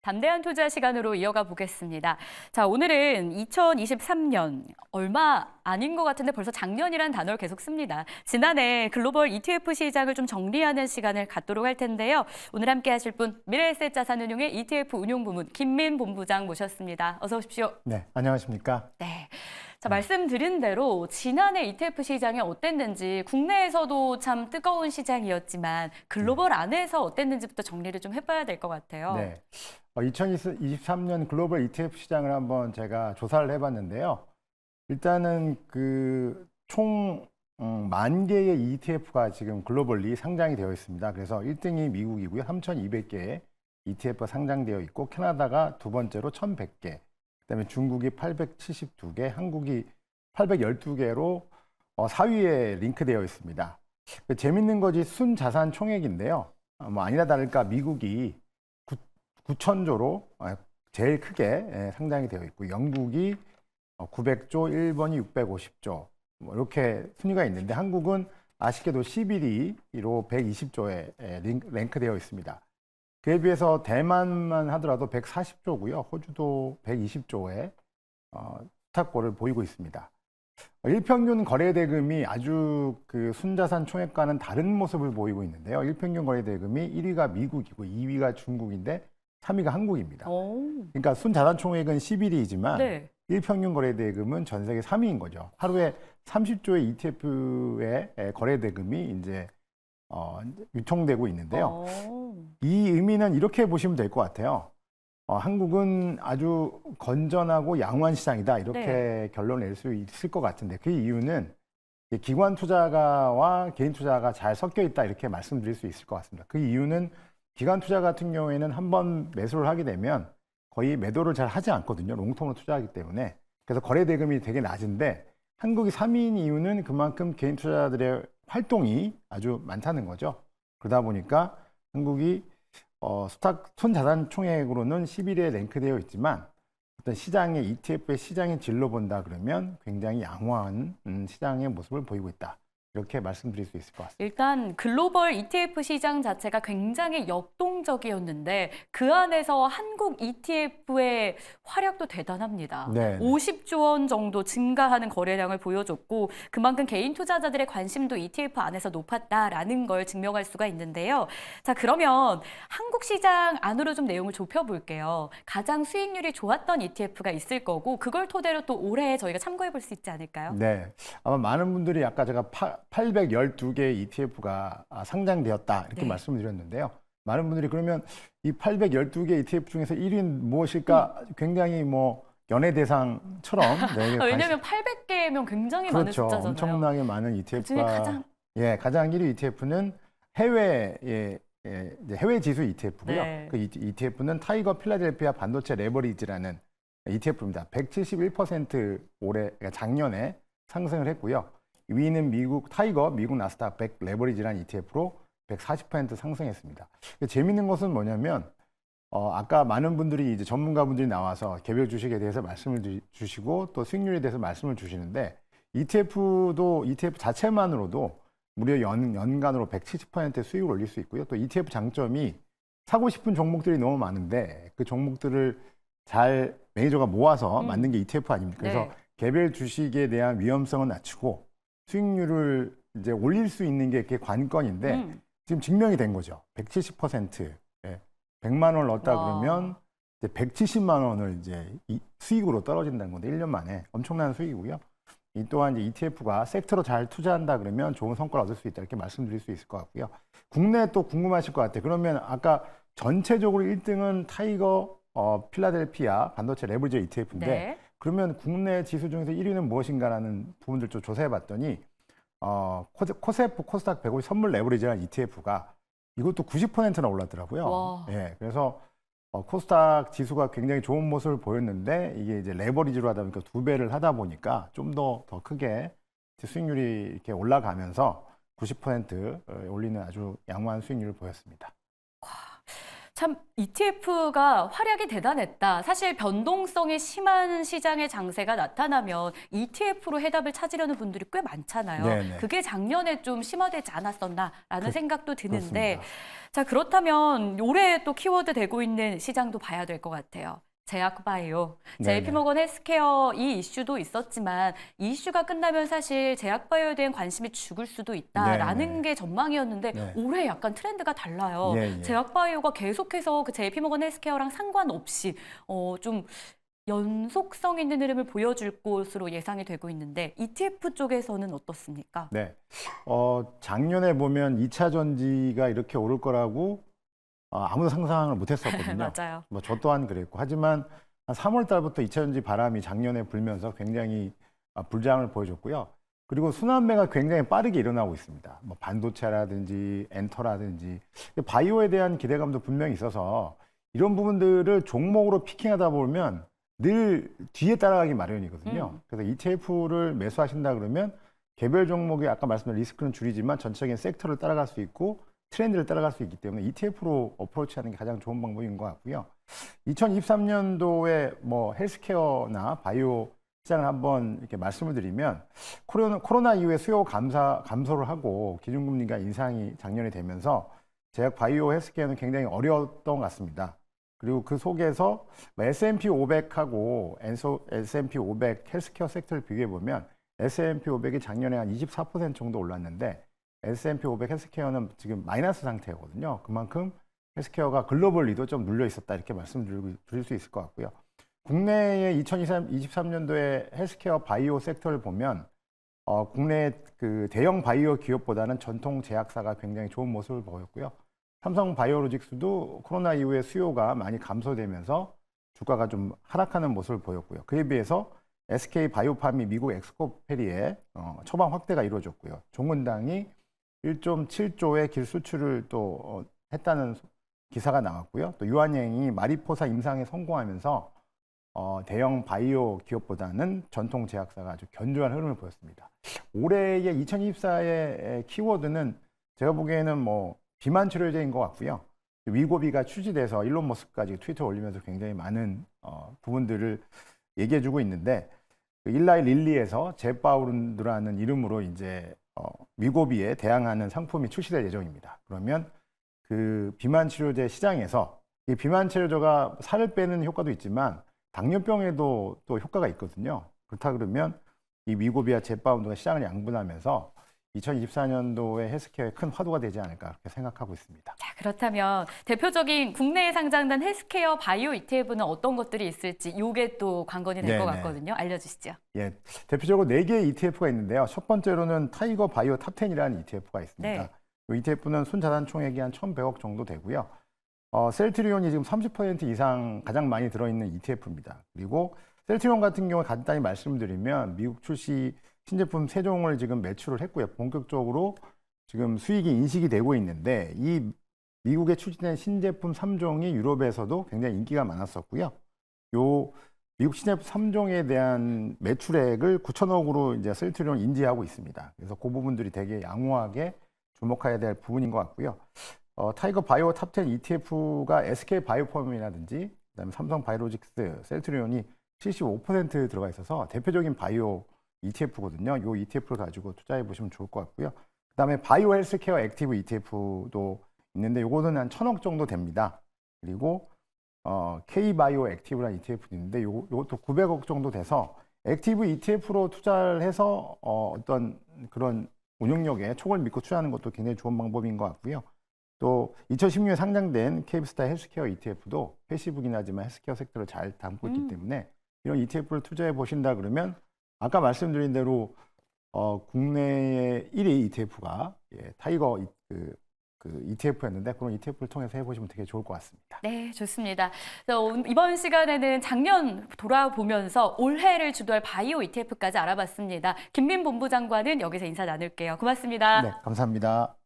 담대한 투자 시간으로 이어가 보겠습니다. 자, 오늘은 2023년 얼마 아닌 것 같은데 벌써 작년이란 단어를 계속 씁니다. 지난해 글로벌 ETF 시장을 좀 정리하는 시간을 갖도록 할 텐데요. 오늘 함께 하실 분 미래에셋 자산운용의 ETF 운용부문 김민 본부장 모셨습니다. 어서 오십시오. 네, 안녕하십니까? 네. 자, 말씀드린 대로 지난해 ETF 시장이 어땠는지 국내에서도 참 뜨거운 시장이었지만 글로벌 안에서 어땠는지부터 정리를 좀 해봐야 될 것 같아요. 네. 2023년 글로벌 ETF 시장을 한번 제가 조사를 해봤는데요. 일단은 총 10,000개의 ETF가 지금 글로벌리 상장이 되어 있습니다. 그래서 1등이 미국이고요. 3,200개의 ETF가 상장되어 있고 캐나다가 두 번째로 1,100개, 그다음에 중국이 872개, 한국이 812개로 4위에 링크되어 있습니다. 재밌는 것이 순자산 총액인데요. 아니나 다를까 미국이 9,000조로 제일 크게 상장이 되어 있고 영국이 900조, 일본이 650조 이렇게 순위가 있는데 한국은 아쉽게도 11위로 120조에 랭크되어 있습니다. 그에 비해서 대만만 하더라도 140조고요. 호주도 120조의 수탁고를 보이고 있습니다. 일평균 거래대금이 아주 순자산 총액과는 다른 모습을 보이고 있는데요. 일평균 거래대금이 1위가 미국이고 2위가 중국인데 3위가 한국입니다. 그러니까 순자산 총액은 11위이지만 네. 일평균 거래대금은 전 세계 3위인 거죠. 하루에 30조의 ETF의 거래대금이 이제 유통되고 있는데요. 이 의미는 이렇게 보시면 될 것 같아요. 한국은 아주 건전하고 양호한 시장이다 이렇게 네. 결론을 낼 수 있을 것 같은데 그 이유는 기관 투자가와 개인 투자가 잘 섞여 있다 이렇게 말씀드릴 수 있을 것 같습니다. 그 이유는 기관 투자 같은 경우에는 한번 매수를 하게 되면 거의 매도를 잘 하지 않거든요. 롱텀으로 투자하기 때문에. 그래서 거래 대금이 되게 낮은데 한국이 3위인 이유는 그만큼 개인 투자자들의 활동이 아주 많다는 거죠. 그러다 보니까 한국이 순자산 총액으로는 11위에 랭크되어 있지만 어떤 시장의 ETF의 시장의 질로 본다 그러면 굉장히 양호한 시장의 모습을 보이고 있다. 이렇게 말씀드릴 수 있을 것 같습니다. 일단 글로벌 ETF 시장 자체가 굉장히 역동적이었는데 그 안에서 한국 ETF의 활약도 대단합니다. 네. 50조 원 정도 증가하는 거래량을 보여줬고 그만큼 개인 투자자들의 관심도 ETF 안에서 높았다라는 걸 증명할 수가 있는데요. 자, 그러면 한국 시장 안으로 좀 내용을 좁혀볼게요. 가장 수익률이 좋았던 ETF가 있을 거고 그걸 토대로 또 올해 저희가 참고해 볼 수 있지 않을까요? 네, 아마 많은 분들이 아까 제가 812개의 ETF가 상장되었다 이렇게 네. 말씀을 드렸는데요. 많은 분들이 그러면 이 812개 ETF 중에서 1위는 무엇일까 굉장히 연예대상처럼 네, 왜냐하면 800개면 굉장히 그렇죠. 많은 숫자잖아요. 엄청나게 많은 ETF가 가장 1위 ETF는 해외 지수 ETF고요. 네. 그 ETF는 타이거 필라델피아 반도체 레버리지라는 ETF입니다. 171% 올해 작년에 상승을 했고요. 위는 미국 나스닥 100 레버리지라는 ETF로 140% 상승했습니다. 재미있는 것은 뭐냐면 아까 많은 분들이 이제 전문가분들이 나와서 개별 주식에 대해서 말씀을 주시고 또 수익률에 대해서 말씀을 주시는데 ETF 자체만으로도 무려 연간으로 170% 수익을 올릴 수 있고요. 또 ETF 장점이 사고 싶은 종목들이 너무 많은데 그 종목들을 잘 매니저가 모아서 만든 게 ETF 아닙니까? 그래서 네. 개별 주식에 대한 위험성은 낮추고 수익률을 이제 올릴 수 있는 게 그게 관건인데 지금 증명이 된 거죠. 170%, 100만 원을 넣었다 그러면 이제 170만 원을 이제 수익으로 떨어진다는 건데 1년 만에 엄청난 수익이고요. 이 또한 이제 ETF가 섹터로 잘 투자한다 그러면 좋은 성과를 얻을 수 있다 이렇게 말씀드릴 수 있을 것 같고요. 국내 또 궁금하실 것 같아요. 그러면 아까 전체적으로 1등은 타이거 필라델피아 반도체 레버리지 ETF인데 네. 그러면 국내 지수 중에서 1위는 무엇인가라는 부분들 좀 조사해 봤더니 코세프 코스닥 150 선물 레버리지라는 ETF가 이것도 90%나 올랐더라고요. 예, 그래서 코스닥 지수가 굉장히 좋은 모습을 보였는데 이게 이제 레버리지로 하다 보니까 2배를 하다 보니까 좀 더 크게 수익률이 이렇게 올라가면서 90% 올리는 아주 양호한 수익률을 보였습니다. 참 ETF가 활약이 대단했다. 사실 변동성이 심한 시장의 장세가 나타나면 ETF로 해답을 찾으려는 분들이 꽤 많잖아요. 네네. 그게 작년에 좀 심화되지 않았었나라는 생각도 드는데, 그렇습니다. 자, 그렇다면 올해 또 키워드 되고 있는 시장도 봐야 될 것 같아요. 제약바이오, 네네. JP모건 헬스케어 이 이슈도 있었지만 이 이슈가 끝나면 사실 제약바이오에 대한 관심이 죽을 수도 있다라는 네네. 게 전망이었는데 네. 올해 약간 트렌드가 달라요. 예, 예. 제약바이오가 계속해서 그 JP모건 헬스케어랑 상관없이 좀 연속성 있는 흐름을 보여줄 것으로 예상이 되고 있는데 ETF 쪽에서는 어떻습니까? 네. 작년에 보면 2차 전지가 이렇게 오를 거라고 아무도 상상을 못 했었거든요. 맞아요. 뭐 저 또한 그랬고. 하지만 한 3월 달부터 2차 전지 바람이 작년에 불면서 굉장히 불장을 보여줬고요. 그리고 순환매가 굉장히 빠르게 일어나고 있습니다. 뭐 반도체라든지 엔터라든지 바이오에 대한 기대감도 분명히 있어서 이런 부분들을 종목으로 피킹하다 보면 늘 뒤에 따라가기 마련이거든요. 그래서 ETF를 매수하신다 그러면 개별 종목이 아까 말씀드린 리스크는 줄이지만 전체적인 섹터를 따라갈 수 있고 트렌드를 따라갈 수 있기 때문에 ETF로 어프로치하는 게 가장 좋은 방법인 것 같고요. 2023년도에 뭐 헬스케어나 바이오 시장을 한번 이렇게 말씀을 드리면 코로나 이후에 수요 감소를 하고 기준금리가 인상이 작년에 되면서 제약 바이오 헬스케어는 굉장히 어려웠던 것 같습니다. 그리고 그 속에서 S&P 500하고 S&P 500 헬스케어 섹터를 비교해 보면 S&P 500이 작년에 한 24% 정도 올랐는데 S&P 500 헬스케어는 지금 마이너스 상태거든요. 그만큼 헬스케어가 글로벌리도 좀 눌려 있었다 이렇게 말씀드릴 수 있을 것 같고요. 국내의 2023년도에 헬스케어 바이오 섹터를 보면 국내 그 대형 바이오 기업보다는 전통 제약사가 굉장히 좋은 모습을 보였고요. 삼성 바이오로직스도 코로나 이후에 수요가 많이 감소되면서 주가가 좀 하락하는 모습을 보였고요. 그에 비해서 SK 바이오팜이 미국 엑스코페리에 처방 확대가 이루어졌고요. 종근당이 1.7조의 길 수출을 또 했다는 기사가 나왔고요. 또 유한양이 마리포사 임상에 성공하면서 대형 바이오 기업보다는 전통 제약사가 아주 견조한 흐름을 보였습니다. 올해의 2024의 키워드는 제가 보기에는 뭐 비만 치료제인 것 같고요. 위고비가 취지돼서 일론 머스크까지 트위터 올리면서 굉장히 많은 부분들을 얘기해주고 있는데 일라이 릴리에서 제파우른드라는 이름으로 이제 위고비에 대항하는 상품이 출시될 예정입니다. 그러면 그 비만 치료제 시장에서 이 비만 치료제가 살을 빼는 효과도 있지만 당뇨병에도 또 효과가 있거든요. 그렇다 그러면 이 위고비와 제파우른드가 시장을 양분하면서 2024년도에 헬스케어에 큰 화두가 되지 않을까 그렇게 생각하고 있습니다. 자, 그렇다면 대표적인 국내에 상장된 헬스케어 바이오 ETF는 어떤 것들이 있을지 이게 또 관건이 될 것 같거든요. 알려주시죠. 예, 대표적으로 4개의 ETF가 있는데요. 첫 번째로는 타이거 바이오 탑10이라는 ETF가 있습니다. 네. 이 ETF는 순자산 총액이 한 1,100억 정도 되고요. 셀트리온이 지금 30% 이상 가장 많이 들어있는 ETF입니다. 그리고 셀트리온 같은 경우 간단히 말씀드리면 미국 출시 신제품 3종을 지금 매출을 했고요. 본격적으로 지금 수익이 인식이 되고 있는데 이 미국에 출시된 신제품 3종이 유럽에서도 굉장히 인기가 많았었고요. 요 미국 신제품 3종에 대한 매출액을 9천억으로 이제 셀트리온 인지하고 있습니다. 그래서 그 부분들이 되게 양호하게 주목해야 될 부분인 것 같고요. 타이거 바이오 탑10 ETF가 SK 바이오펌이라든지 그다음에 삼성 바이오로직스, 셀트리온이 75% 들어가 있어서 대표적인 바이오 ETF거든요. 이 ETF를 가지고 투자해 보시면 좋을 것 같고요. 그다음에 바이오 헬스케어 액티브 ETF도 있는데 이거는 한 1,000억 정도 됩니다. 그리고 K바이오 액티브라는 ETF도 있는데 이것도 900억 정도 돼서 액티브 ETF로 투자를 해서 어떤 그런 운용력에 촉을 믿고 투자하는 것도 굉장히 좋은 방법인 것 같고요. 또 2016년에 상장된 케이브스타 헬스케어 ETF도 패시브긴 하지만 헬스케어 섹터를 잘 담고 있기 때문에 이런 ETF를 투자해 보신다 그러면 아까 말씀드린 대로 국내의 1위 ETF가 타이거 ETF였는데 그런 ETF를 통해서 해보시면 되게 좋을 것 같습니다. 네, 좋습니다. 이번 시간에는 작년 돌아보면서 올해를 주도할 바이오 ETF까지 알아봤습니다. 김민 본부장관은 여기서 인사 나눌게요. 고맙습니다. 네, 감사합니다.